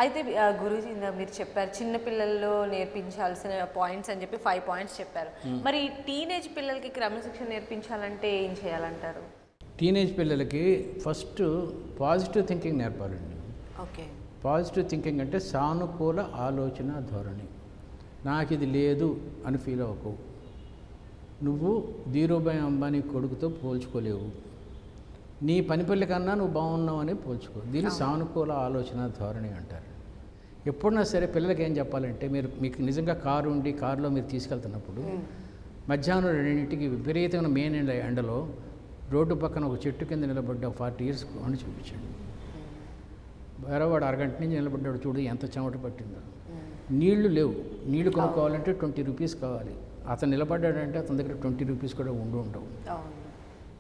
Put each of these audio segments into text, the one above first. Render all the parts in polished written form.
అయితే గురూజీ ఇందాక మీరు చెప్పారు చిన్న పిల్లల్లో నేర్పించాల్సిన పాయింట్స్ అని చెప్పి 5 పాయింట్స్ చెప్పారు. మరి టీనేజ్ పిల్లలకి క్రమశిక్షణ నేర్పించాలంటే ఏం చేయాలంటారు? టీనేజ్ పిల్లలకి ఫస్ట్ పాజిటివ్ థింకింగ్ నేర్పాలండి. ఓకే. పాజిటివ్ థింకింగ్ అంటే సానుకూల ఆలోచన ధోరణి. నాకు ఇది లేదు అని ఫీల్ అవ్వకు. నువ్వు ధీరుభాయ్ అంబానీ కొడుకుతో పోల్చుకోలేవు. నీ పని పిల్ల కన్నా నువ్వు బాగున్నావు అని పోల్చుకో. దీన్ని సానుకూల ఆలోచన ధోరణి అంటారు. ఎప్పుడన్నా సరే పిల్లలకి ఏం చెప్పాలంటే, మీకు నిజంగా కారు ఉండి కారులో మీరు తీసుకెళ్తున్నప్పుడు మధ్యాహ్నం 2ంటికి విపరీతమైన మెయిన్ ఎండలో రోడ్డు పక్కన ఒక చెట్టు కింద నిలబడ్డ 40 years అని చూపించండి. వేరేవాడు అరగంట నుంచి నిలబడ్డాడు, చూడు ఎంత చెమట పట్టిందో. నీళ్లు లేవు, నీళ్లు కొనుక్కోవాలంటే 20 rupees కావాలి. అతను నిలబడ్డాడంటే అతని దగ్గర 20 rupees కూడా ఉండవు.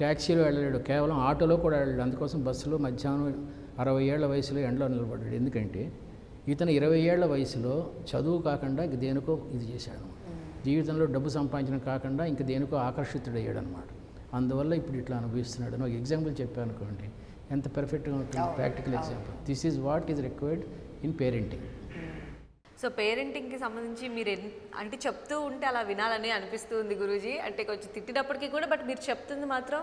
ట్యాక్సీలో వెళ్ళలేడు, కేవలం ఆటోలో కూడా వెళ్ళాడు. అందుకోసం బస్సులో మధ్యాహ్నం 60 ఏళ్ల వయసులో ఎండలో నిలబడ్డాడు. ఎందుకంటే ఇతను 20 ఏళ్ల వయసులో చదువు కాకుండా ఇంక దేనికో ఇది చేశాడు. జీవితంలో డబ్బు సంపాదించడం కాకుండా ఇంక దేనికో ఆకర్షితుడయ్యాడు అనమాట. అందువల్ల ఇప్పుడు ఇట్లా అనుభవిస్తున్నాడు. ఒక ఎగ్జాంపుల్ చెప్పాను అనుకోండి, ఎంత పర్ఫెక్ట్గా ఉంటుంది. Practical example. This is what is required in parenting. So పేరెంటింగ్కి సంబంధించి మీరు అంటే చెప్తూ ఉంటే అలా వినాలని అనిపిస్తుంది గురూజీ. అంటే కొంచెం తిట్టినప్పటికీ కూడా బట్ మీరు చెప్తుంది మాత్రం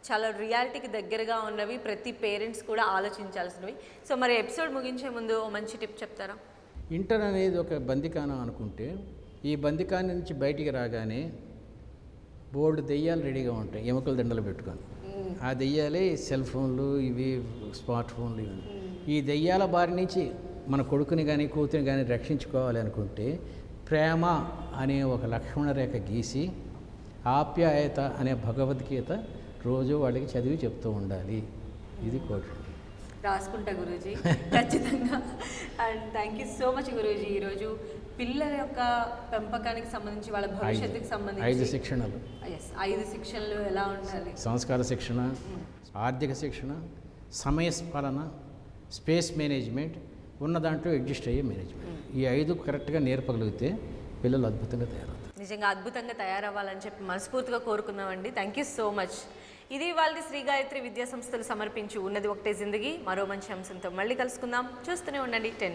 చాలా రియాలిటీకి దగ్గరగా ఉన్నవి, ప్రతి పేరెంట్స్ కూడా ఆలోచించాల్సినవి. సో మరి ఎపిసోడ్ ముగించే ముందు ఓ మంచి టిప్ చెప్తారా? ఇంటర్ అనేది ఒక బందికానం అనుకుంటే, ఈ బందికానం నుంచి బయటికి రాగానే బోల్డ్ దెయ్యాలు రెడీగా ఉంటాయి ఎముకల దండలు పెట్టుకొని. ఆ దెయ్యాలే సెల్ ఫోన్లు, ఇవి స్మార్ట్ ఫోన్లు. ఇవి ఈ దెయ్యాల బారి నుంచి మన కొడుకుని కానీ కూతురిని కానీ రక్షించుకోవాలి అనుకుంటే, ప్రేమ అనే ఒక లక్ష్మణ రేఖ గీసి ఆప్యాయత అనే భగవద్గీత రోజు వాళ్ళకి చదివి చెప్తూ ఉండాలి. ఇది కోట్ రాసుకుంటా గురూజీ ఖచ్చితంగా. And thank you so much Guruji. ఈరోజు పిల్లల యొక్క పెంపకానికి సంబంధించి, వాళ్ళ భవిష్యత్తుకి సంబంధించి 5 శిక్షణలు. 5 శిక్షణలు ఎలా ఉండాలి? సంస్కార శిక్షణ, ఆర్థిక శిక్షణ, సమయస్పాలన, స్పేస్ మేనేజ్మెంట్, ఉన్న దాంట్లో అడ్జస్ట్ అయ్యే మేనేజ్మెంట్. ఈ 5 కరెక్ట్గా నేర్పగలిగితే పిల్లలు అద్భుతంగా తయారవుతారు. నిజంగా అద్భుతంగా తయారవ్వాలని చెప్పి మనస్ఫూర్తిగా కోరుకుందామండి. Thank you so much. ఇది వాళ్ళ శ్రీ గాయత్రి విద్యా సంస్థలు సమర్పించి ఉన్నది ఒకటే జిందగీ. మరో మంచి అంశంతో మళ్ళీ కలుసుకుందాం. చూస్తూనే ఉండండి 10